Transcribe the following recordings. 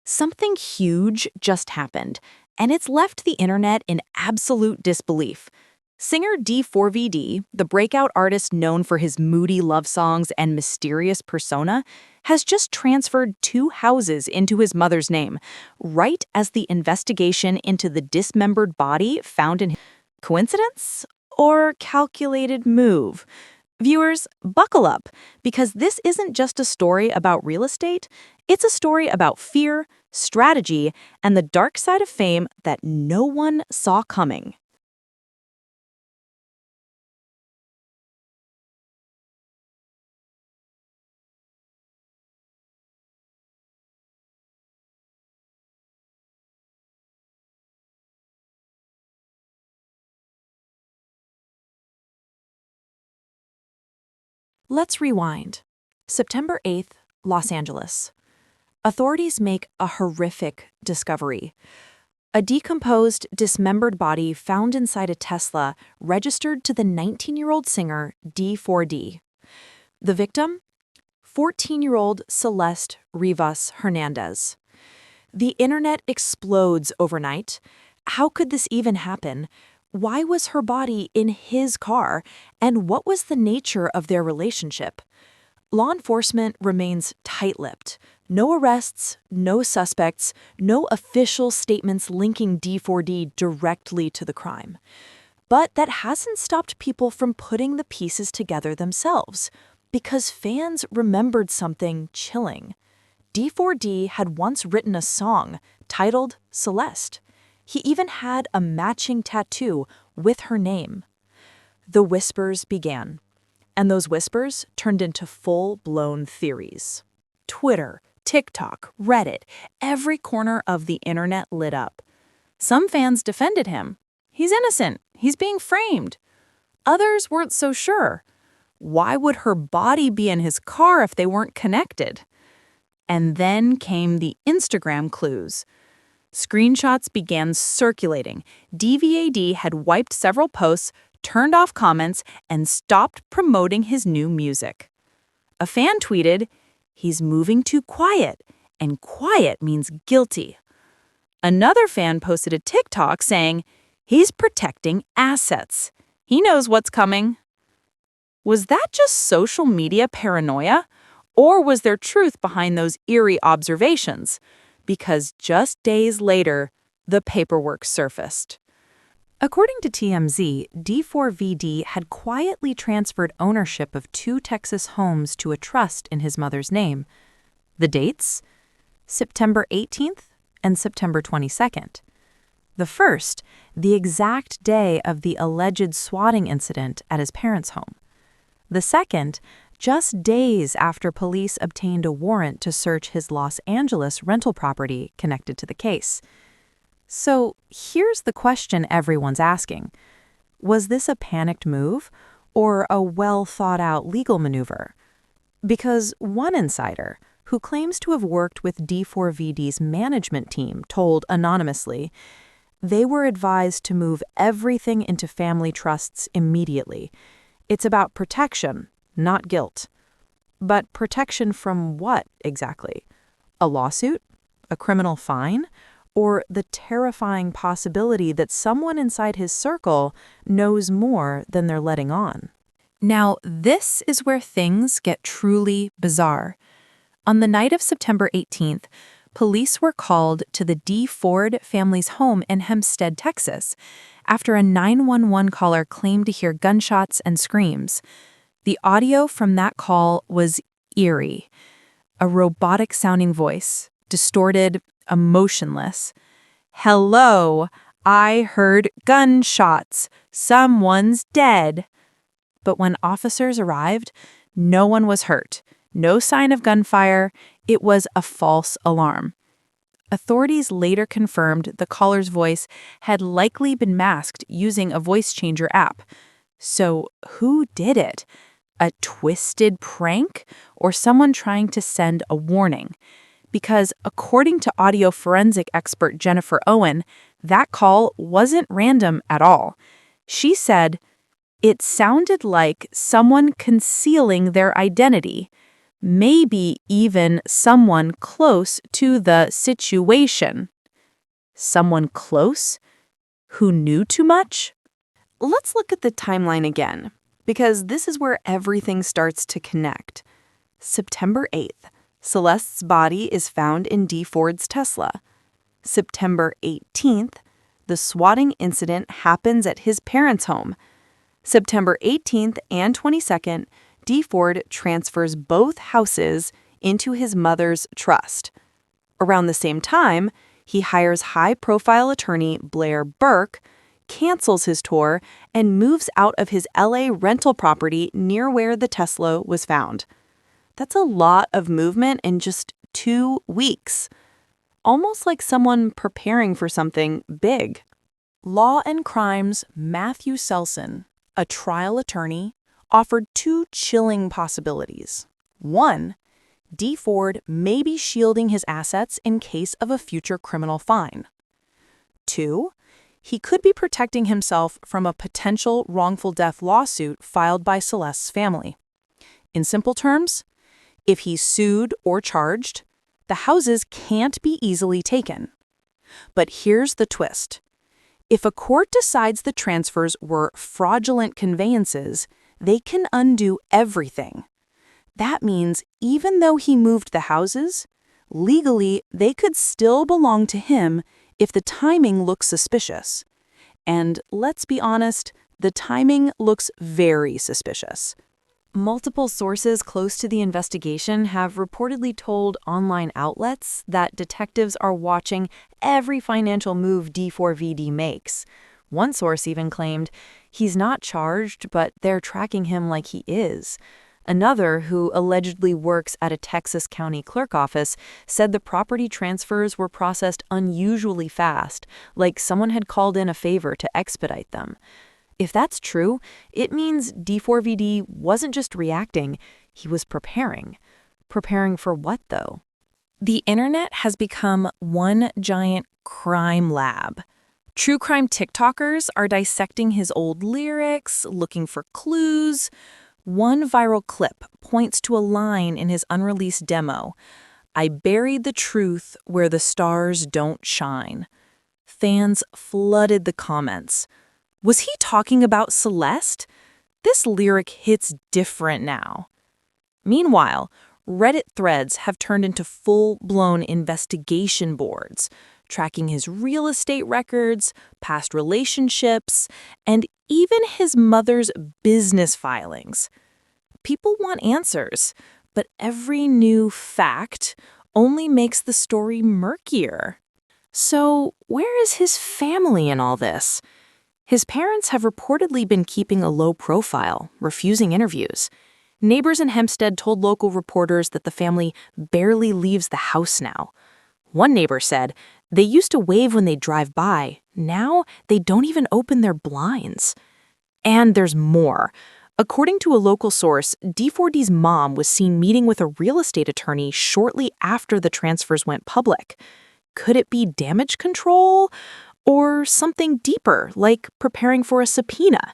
Something huge just happened, and it's left the internet in absolute disbelief. Singer D4vd, the breakout artist known for his moody love songs and mysterious persona, has just transferred two houses into his mother's name, right as the investigation into the dismembered body found in his... Coincidence? Or calculated move? Viewers, buckle up, because this isn't just a story about real estate, it's a story about fear, strategy, and the dark side of fame that no one saw coming. Let's rewind. September 8th, Los Angeles. Authorities make a horrific discovery. A decomposed, dismembered body found inside a Tesla registered to the 19-year-old singer D4d. The victim? 14-year-old Celeste Rivas Hernandez. The internet explodes overnight. How could this even happen? Why was her body in his car? And what was the nature of their relationship? Law enforcement remains tight-lipped. No arrests, no suspects, no official statements linking D4d directly to the crime. But that hasn't stopped people from putting the pieces together themselves, because fans remembered something chilling. D4d had once written a song titled Celeste. He even had a matching tattoo with her name. The whispers began, and those whispers turned into full-blown theories. Twitter, TikTok, Reddit, every corner of the internet lit up. Some fans defended him. He's innocent. He's being framed. Others weren't so sure. Why would her body be in his car if they weren't connected? And then came the Instagram clues. Screenshots began circulating. D4vd had wiped several posts, turned off comments, and stopped promoting his new music. A fan tweeted, "He's moving too quiet, and quiet means guilty." Another fan posted a TikTok saying, "He's protecting assets. He knows what's coming." Was that just social media paranoia? Or was there truth behind those eerie observations? Because just days later, the paperwork surfaced. According to TMZ, D4vd had quietly transferred ownership of two Texas homes to a trust in his mother's name. The dates? September 18th and September 22nd. The first, the exact day of the alleged swatting incident at his parents' home. The second, just days after police obtained a warrant to search his Los Angeles rental property connected to the case. So here's the question everyone's asking. Was this a panicked move or a well-thought-out legal maneuver? Because one insider, who claims to have worked with D4vd's management team, told anonymously, they were advised to move everything into family trusts immediately. It's about protection, not guilt. But protection from what, exactly? A lawsuit? A criminal fine? Or the terrifying possibility that someone inside his circle knows more than they're letting on? Now, this is where things get truly bizarre. On the night of September 18th, police were called to the D4vd family's home in Hempstead, Texas, after a 911 caller claimed to hear gunshots and screams. The audio from that call was eerie. A robotic-sounding voice, distorted, emotionless. "Hello, I heard gunshots. Someone's dead." But when officers arrived, no one was hurt. No sign of gunfire. It was a false alarm. Authorities later confirmed the caller's voice had likely been masked using a voice changer app. So who did it? A twisted prank, or someone trying to send a warning? Because according to audio forensic expert Jennifer Owen, that call wasn't random at all. She said, "It sounded like someone concealing their identity." Maybe even someone close to the situation. Someone close? Who knew too much? Let's look at the timeline again, because this is where everything starts to connect. September 8th, Celeste's body is found in D4vd's Tesla. September 18th, the swatting incident happens at his parents' home. September 18th and 22nd, D4vd transfers both houses into his mother's trust. Around the same time, he hires high-profile attorney Blair Burke, cancels his tour, and moves out of his LA rental property near where the Tesla was found. That's a lot of movement in just 2 weeks. Almost like someone preparing for something big. Law and Crime's Matthew Selson, a trial attorney, offered 2 chilling possibilities. 1, D4vd may be shielding his assets in case of a future criminal fine. 2, he could be protecting himself from a potential wrongful death lawsuit filed by Celeste's family. In simple terms, if he's sued or charged, the houses can't be easily taken. But here's the twist. If a court decides the transfers were fraudulent conveyances, they can undo everything. That means even though he moved the houses, legally they could still belong to him if the timing looks suspicious. And let's be honest, the timing looks very suspicious. Multiple sources close to the investigation have reportedly told online outlets that detectives are watching every financial move D4vd makes. One source even claimed he's not charged, but they're tracking him like he is. Another, who allegedly works at a Texas county clerk office, said the property transfers were processed unusually fast, like someone had called in a favor to expedite them. If that's true, it means D4vd wasn't just reacting, he was preparing. Preparing for what, though? The internet has become one giant crime lab. True crime TikTokers are dissecting his old lyrics, looking for clues. One viral clip points to a line in his unreleased demo, "I buried the truth where the stars don't shine." Fans flooded the comments. Was he talking about Celeste? This lyric hits different now. Meanwhile, Reddit threads have turned into full-blown investigation boards, tracking his real estate records, past relationships, and even his mother's business filings. People want answers, but every new fact only makes the story murkier. So, where is his family in all this? His parents have reportedly been keeping a low profile, refusing interviews. Neighbors in Hempstead told local reporters that the family barely leaves the house now. One neighbor said, they used to wave when they drive by. Now, they don't even open their blinds. And there's more. According to a local source, D4vd's mom was seen meeting with a real estate attorney shortly after the transfers went public. Could it be damage control? Or something deeper, like preparing for a subpoena?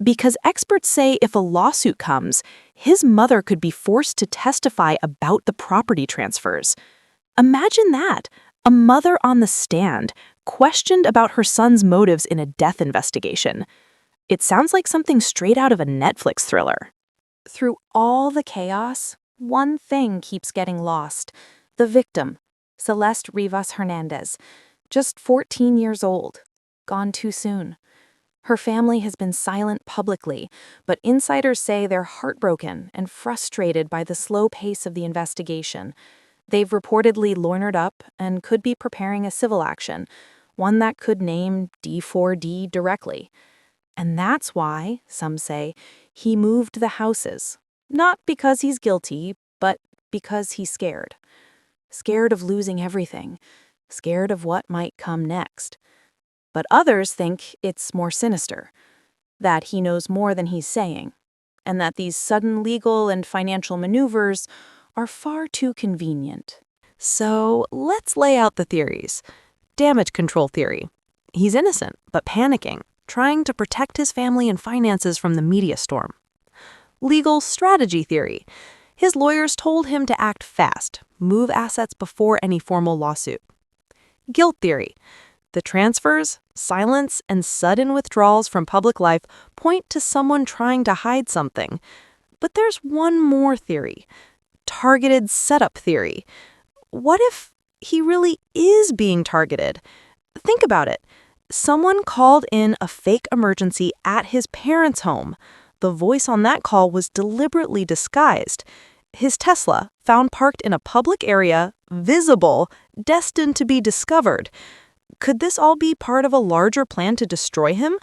Because experts say if a lawsuit comes, his mother could be forced to testify about the property transfers. Imagine that, a mother on the stand, questioned about her son's motives in a death investigation. It sounds like something straight out of a Netflix thriller. Through all the chaos, one thing keeps getting lost. The victim, Celeste Rivas Hernandez, just 14 years old, gone too soon. Her family has been silent publicly, but insiders say they're heartbroken and frustrated by the slow pace of the investigation. They've reportedly lawyered up and could be preparing a civil action, one that could name D4vd directly. And that's why, some say, he moved the houses. Not because he's guilty, but because he's scared. Scared of losing everything. Scared of what might come next. But others think it's more sinister, that he knows more than he's saying, and that these sudden legal and financial maneuvers are far too convenient. So let's lay out the theories. Damage control theory. He's innocent, but panicking, trying to protect his family and finances from the media storm. Legal strategy theory. His lawyers told him to act fast, move assets before any formal lawsuit. Guilt theory. The transfers, silence, and sudden withdrawals from public life point to someone trying to hide something. But there's one more theory. Targeted setup theory. What if he really is being targeted? Think about it. Someone called in a fake emergency at his parents' home. The voice on that call was deliberately disguised. His Tesla, found parked in a public area, visible, destined to be discovered. Could this all be part of a larger plan to destroy him?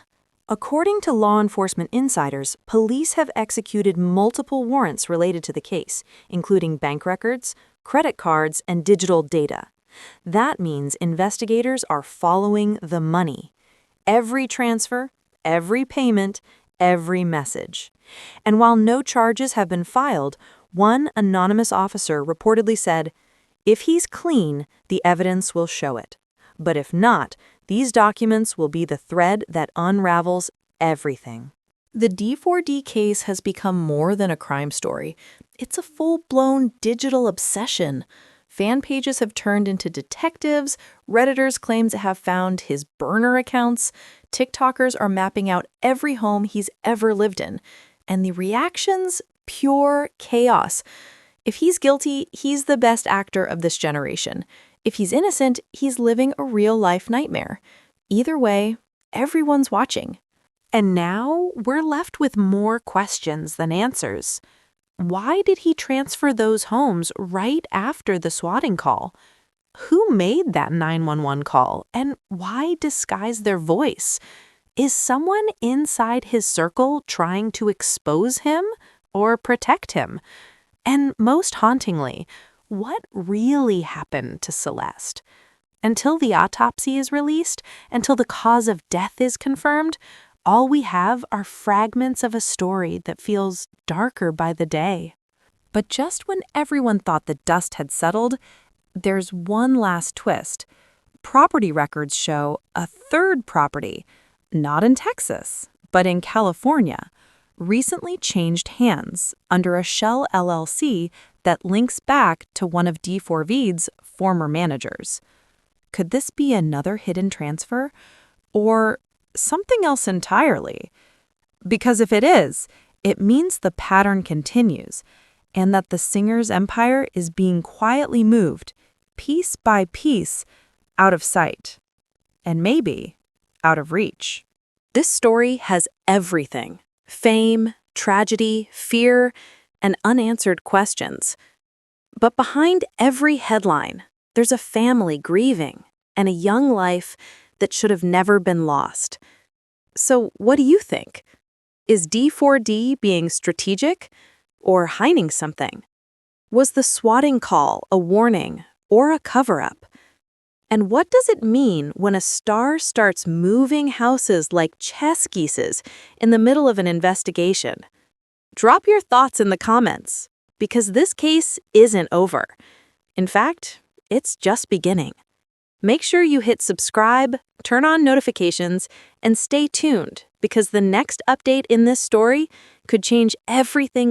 According to law enforcement insiders, police have executed multiple warrants related to the case, including bank records, credit cards, and digital data. That means investigators are following the money. Every transfer, every payment, every message. And while no charges have been filed, one anonymous officer reportedly said, "If he's clean, the evidence will show it. But if not, these documents will be the thread that unravels everything." The D4D case has become more than a crime story. It's a full-blown digital obsession. Fan pages have turned into detectives, Redditors claim to have found his burner accounts, TikTokers are mapping out every home he's ever lived in. And the reactions? Pure chaos. If he's guilty, he's the best actor of this generation. If he's innocent, he's living a real-life nightmare. Either way, everyone's watching. And now we're left with more questions than answers. Why did he transfer those homes right after the swatting call? Who made that 911 call, and why disguise their voice? Is someone inside his circle trying to expose him or protect him? And most hauntingly, what really happened to Celeste? Until the autopsy is released, until the cause of death is confirmed, all we have are fragments of a story that feels darker by the day. But just when everyone thought the dust had settled, there's one last twist. Property records show a third property, not in Texas, but in California, recently changed hands under a shell LLC that links back to one of D4vd's former managers. Could this be another hidden transfer? Or something else entirely? Because if it is, it means the pattern continues, and that the singer's empire is being quietly moved, piece by piece, out of sight, and maybe out of reach. This story has everything: fame, tragedy, fear, and unanswered questions. But behind every headline, there's a family grieving and a young life that should have never been lost. So what do you think? Is D4D being strategic or hiding something? Was the swatting call a warning or a cover-up? And what does it mean when a star starts moving houses like chess pieces in the middle of an investigation? Drop your thoughts in the comments, because this case isn't over. In fact, it's just beginning. Make sure you hit subscribe, turn on notifications, and stay tuned, because the next update in this story could change everything